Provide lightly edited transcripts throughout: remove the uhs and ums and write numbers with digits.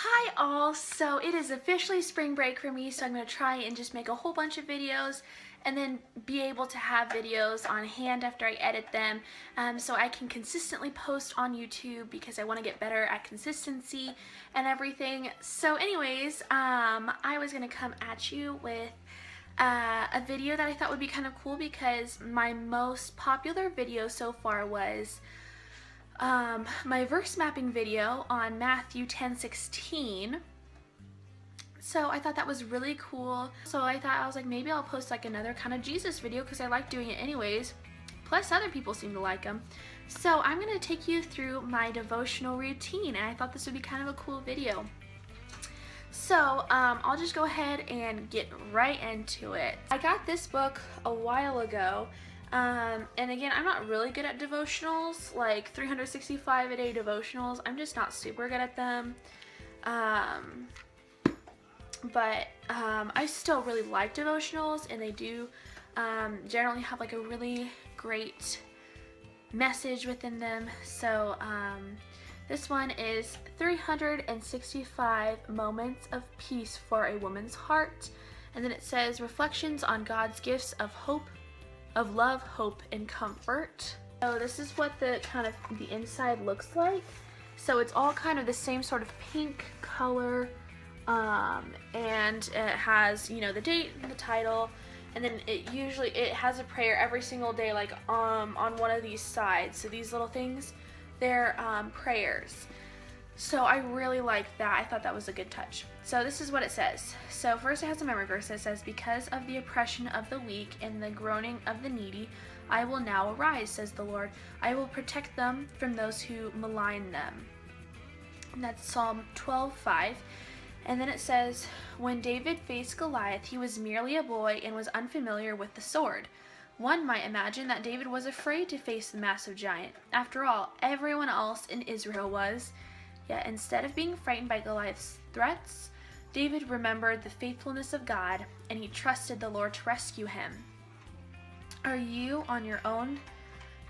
Hi all, so it is officially spring break for me, so I'm going to try and just make a whole bunch of videos and then be able to have videos on hand after I edit them, so I can consistently post on YouTube because I want to get better at consistency and everything. So anyways, I was going to come at you with a video that I thought would be kind of cool because my most popular video so far was my verse mapping video on Matthew 10:16. So I thought that was really cool. So I was like, maybe I'll post like another kind of Jesus video because I like doing it anyways. Plus other people seem to like them. So I'm going to take you through my devotional routine, and I thought this would be kind of a cool video. So I'll just go ahead and get right into it. I got this book a while ago. And again, I'm not really good at devotionals, like 365 a day devotionals. I'm just not super good at them. But I still really like devotionals, and they do generally have like a really great message within them. So this one is 365 Moments of Peace for a Woman's Heart. And then it says Reflections on God's Gifts of Hope, of Love, Hope, and Comfort. So this is what the inside looks like. So it's all kind of the same sort of pink color, and it has, you know, the date and the title, and then it has a prayer every single day, like on one of these sides. So these little things, they're prayers. So I really like that. I thought that was a good touch. So this is what it says. So first it has a memory verse that says, because of the oppression of the weak and the groaning of the needy, I will now arise, says the Lord. I will protect them from those who malign them. And that's Psalm 12:5. And then it says, when David faced Goliath, he was merely a boy and was unfamiliar with the sword. One might imagine that David was afraid to face the massive giant. After all, everyone else in Israel was. Yet instead of being frightened by Goliath's threats, David remembered the faithfulness of God, and he trusted the Lord to rescue him. Are you on your own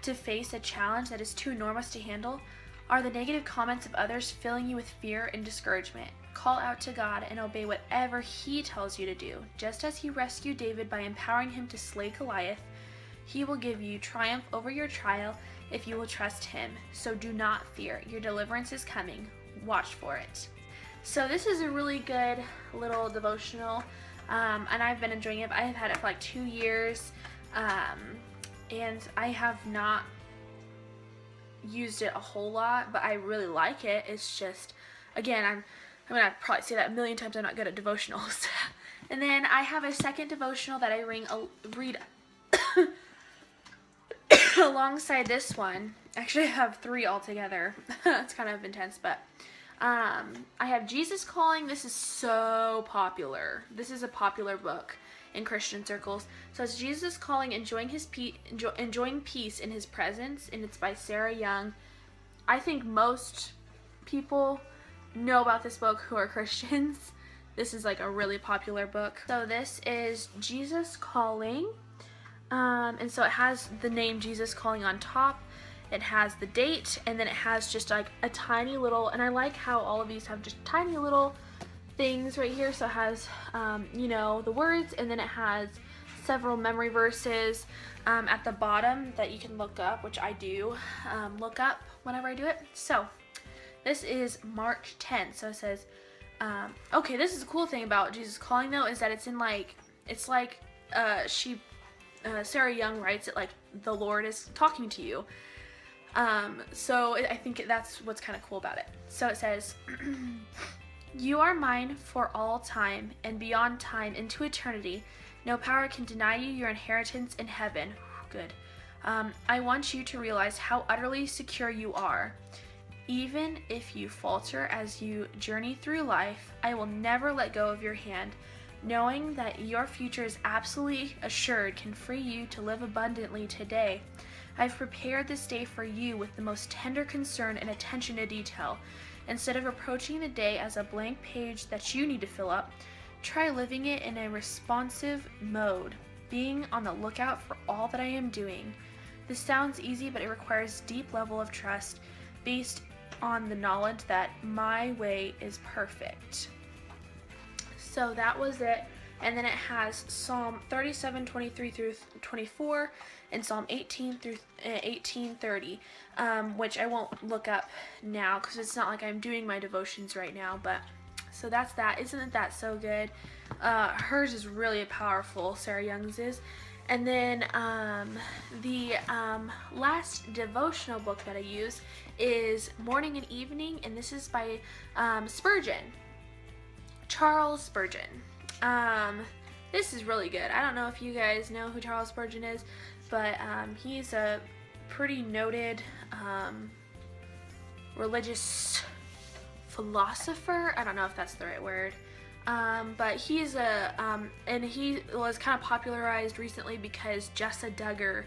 to face a challenge that is too enormous to handle? Are the negative comments of others filling you with fear and discouragement? Call out to God and obey whatever He tells you to do. Just as He rescued David by empowering him to slay Goliath, He will give you triumph over your trial if you will trust Him. So do not fear. Your deliverance is coming. Watch for it. So this is a really good little devotional, and I've been enjoying it. I have had it for like 2 years, and I have not used it a whole lot, but I really like it. It's just, again, I'm gonna probably say that a million times, I'm not good at devotionals. And then I have a second devotional that I read alongside this one. Actually, I have 3 altogether. It's kind of intense, but I have Jesus Calling. This is so popular. This is a popular book in Christian circles. So it's Jesus Calling, enjoying peace in His presence, and it's by Sarah Young. I think most people know about this book who are Christians. This is like a really popular book. So this is Jesus Calling. And so it has the name Jesus Calling on top. It has the date, and then it has just like a tiny little, and I like how all of these have just tiny little things right here. So it has, you know, the words, and then it has several memory verses at the bottom that you can look up, which I do look up whenever I do it. So this is March 10th. So it says, okay, this is a cool thing about Jesus Calling though, is that it's in like, it's like Sarah Young writes it like the Lord is talking to you. So I think that's what's kind of cool about it. So it says, you are mine for all time and beyond time into eternity. No power can deny you your inheritance in heaven. Good. I want you to realize how utterly secure you are. Even if you falter as you journey through life, I will never let go of your hand. Knowing that your future is absolutely assured can free you to live abundantly today. I've prepared this day for you with the most tender concern and attention to detail. Instead of approaching the day as a blank page that you need to fill up, try living it in a responsive mode, being on the lookout for all that I am doing. This sounds easy, but it requires deep level of trust based on the knowledge that my way is perfect. So that was it. And then it has Psalm 37, 23 through 24, and Psalm 18 through 18:30, which I won't look up now because it's not like I'm doing my devotions right now. But so that's that. Isn't that so good? Hers is really powerful. Sarah Young's is. And then the last devotional book that I use is Morning and Evening, and this is by Spurgeon, Charles Spurgeon. This is really good. I don't know if you guys know who Charles Spurgeon is, but he's a pretty noted religious philosopher. I don't know if that's the right word. But he's and he was kind of popularized recently because Jessa Duggar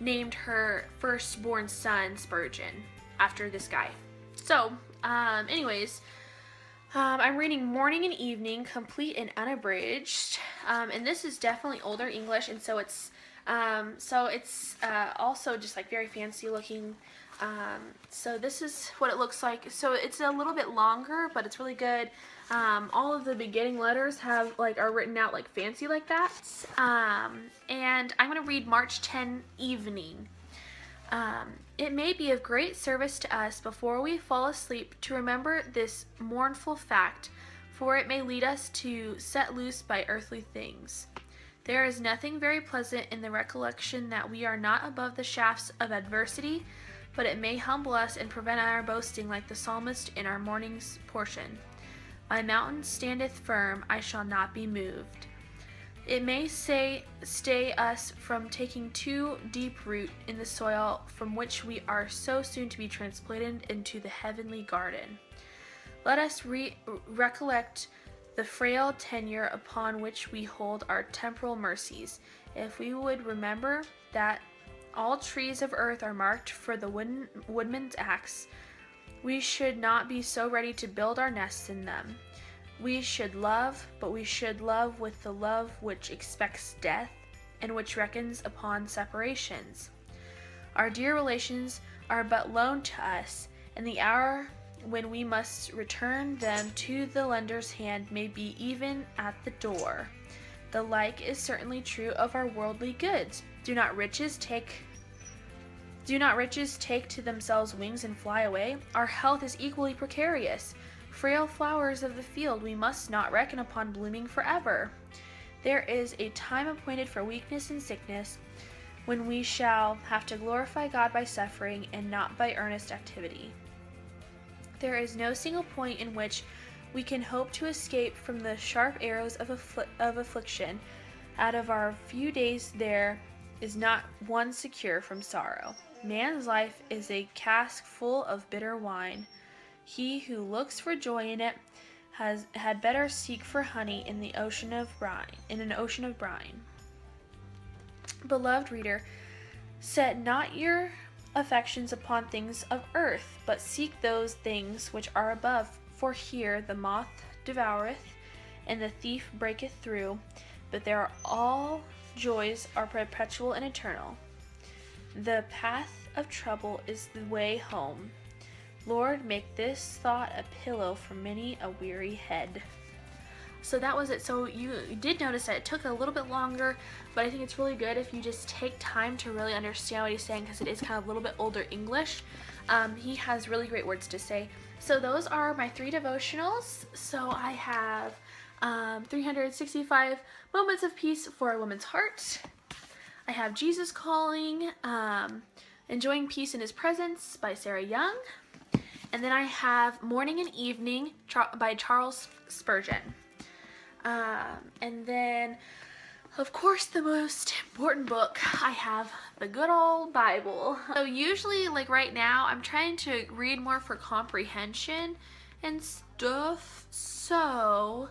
named her firstborn son Spurgeon after this guy. So, anyways, I'm reading Morning and Evening, complete and unabridged, and this is definitely older English, and so it's also just like very fancy looking. So this is what it looks like. So it's a little bit longer, but it's really good. All of the beginning letters are written out like fancy like that. And I'm going to read March 10 Evening. It may be of great service to us before we fall asleep to remember this mournful fact, for it may lead us to set loose by earthly things. There is nothing very pleasant in the recollection that we are not above the shafts of adversity, but it may humble us and prevent our boasting like the psalmist in our morning's portion. My mountain standeth firm, I shall not be moved. It may stay us from taking too deep root in the soil from which we are so soon to be transplanted into the heavenly garden. Let us recollect the frail tenure upon which we hold our temporal mercies. If we would remember that all trees of earth are marked for the woodman's axe, we should not be so ready to build our nests in them. We should love, but we should love with the love which expects death and which reckons upon separations. Our dear relations are but loaned to us, and the hour when we must return them to the lender's hand may be even at the door. The like is certainly true of our worldly goods. Do not riches take to themselves wings and fly away? Our health is equally precarious. Frail flowers of the field we must not reckon upon blooming forever. There is a time appointed for weakness and sickness, when we shall have to glorify God by suffering and not by earnest activity. There is no single point in which we can hope to escape from the sharp arrows of affliction. Out of our few days there is not one secure from sorrow. Man's life is a cask full of bitter wine. He who looks for joy in it had better seek for honey in an ocean of brine. Beloved reader, set not your affections upon things of earth, but seek those things which are above. For here the moth devoureth, and the thief breaketh through, but there all joys are perpetual and eternal. The path of trouble is the way home. Lord, make this thought a pillow for many a weary head. So that was it. So you did notice that it took a little bit longer, but I think it's really good if you just take time to really understand what he's saying, because it is kind of a little bit older English. He has really great words to say. So those are my 3 devotionals. So I have 365 Moments of Peace for a Woman's Heart. I have Jesus Calling, Enjoying Peace in His Presence by Sarah Young. And then I have Morning and Evening by Charles Spurgeon. And then, of course, the most important book, I have the good old Bible. So usually, like right now, I'm trying to read more for comprehension and stuff. So,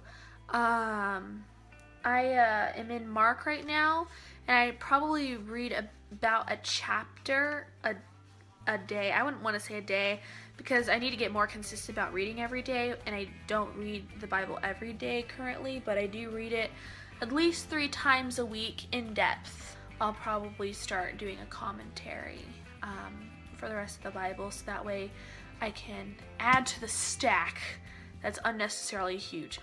I am in Mark right now, and I probably read about a chapter a day. I wouldn't want to say a day, because I need to get more consistent about reading every day, and I don't read the Bible every day currently, but I do read it at least 3 times a week in depth. I'll probably start doing a commentary for the rest of the Bible, so that way I can add to the stack that's unnecessarily huge.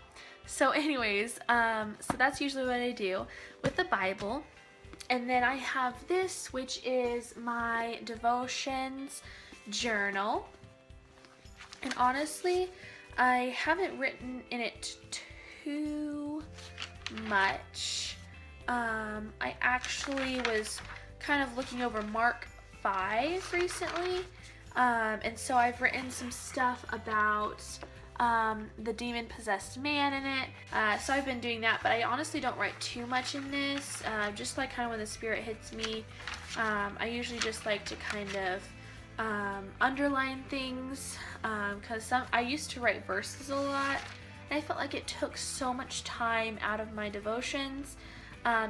So anyways, so that's usually what I do with the Bible. And then I have this, which is my devotions journal. And honestly, I haven't written in it too much. I actually was kind of looking over Mark 5 recently. And so I've written some stuff about the demon-possessed man in it. So I've been doing that, but I honestly don't write too much in this. Just like kind of when the Spirit hits me, I usually just like to kind of underline things, because I used to write verses a lot, and I felt like it took so much time out of my devotions.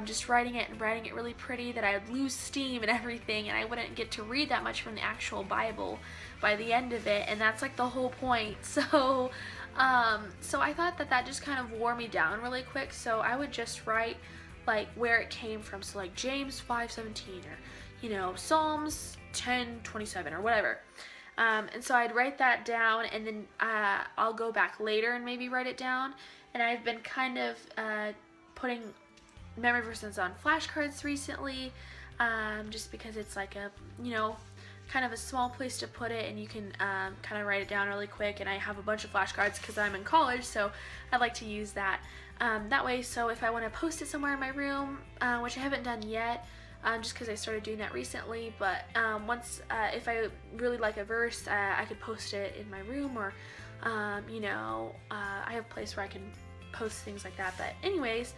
Just writing it and writing it really pretty, that I would lose steam and everything, and I wouldn't get to read that much from the actual Bible by the end of it, and that's like the whole point. So I thought that just kind of wore me down really quick, so I would just write like where it came from, so like James 5:17, or Psalms 10:27 or whatever. And so I'd write that down, and then I'll go back later and maybe write it down. And I've been kind of putting memory verses on flashcards recently, just because it's like a, kind of a small place to put it, and you can kind of write it down really quick. And I have a bunch of flashcards because I'm in college, so I'd like to use that that way. So if I want to post it somewhere in my room, which I haven't done yet, just because I started doing that recently, but once if I really like a verse, I could post it in my room, or I have a place where I can post things like that. But anyways,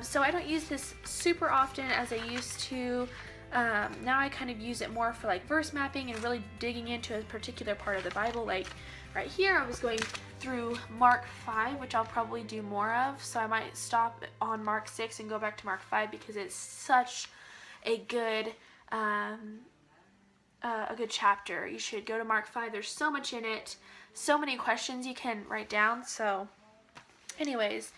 so I don't use this super often as I used to. Now I kind of use it more for like verse mapping and really digging into a particular part of the Bible. Like right here, I was going through Mark 5, which I'll probably do more of. So I might stop on Mark 6 and go back to Mark 5, because it's such a good chapter. You should go to Mark 5. There's so much in it, so many questions you can write down. So anyways,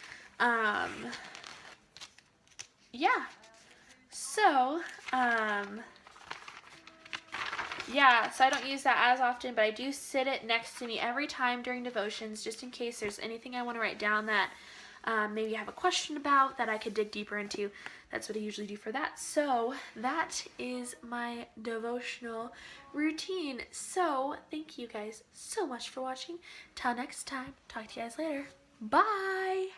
yeah. So, so I don't use that as often, but I do sit it next to me every time during devotions, just in case there's anything I want to write down that maybe you have a question about that I could dig deeper into. That's what I usually do for that. So that is my devotional routine. So thank you guys so much for watching. Till next time, talk to you guys later. Bye!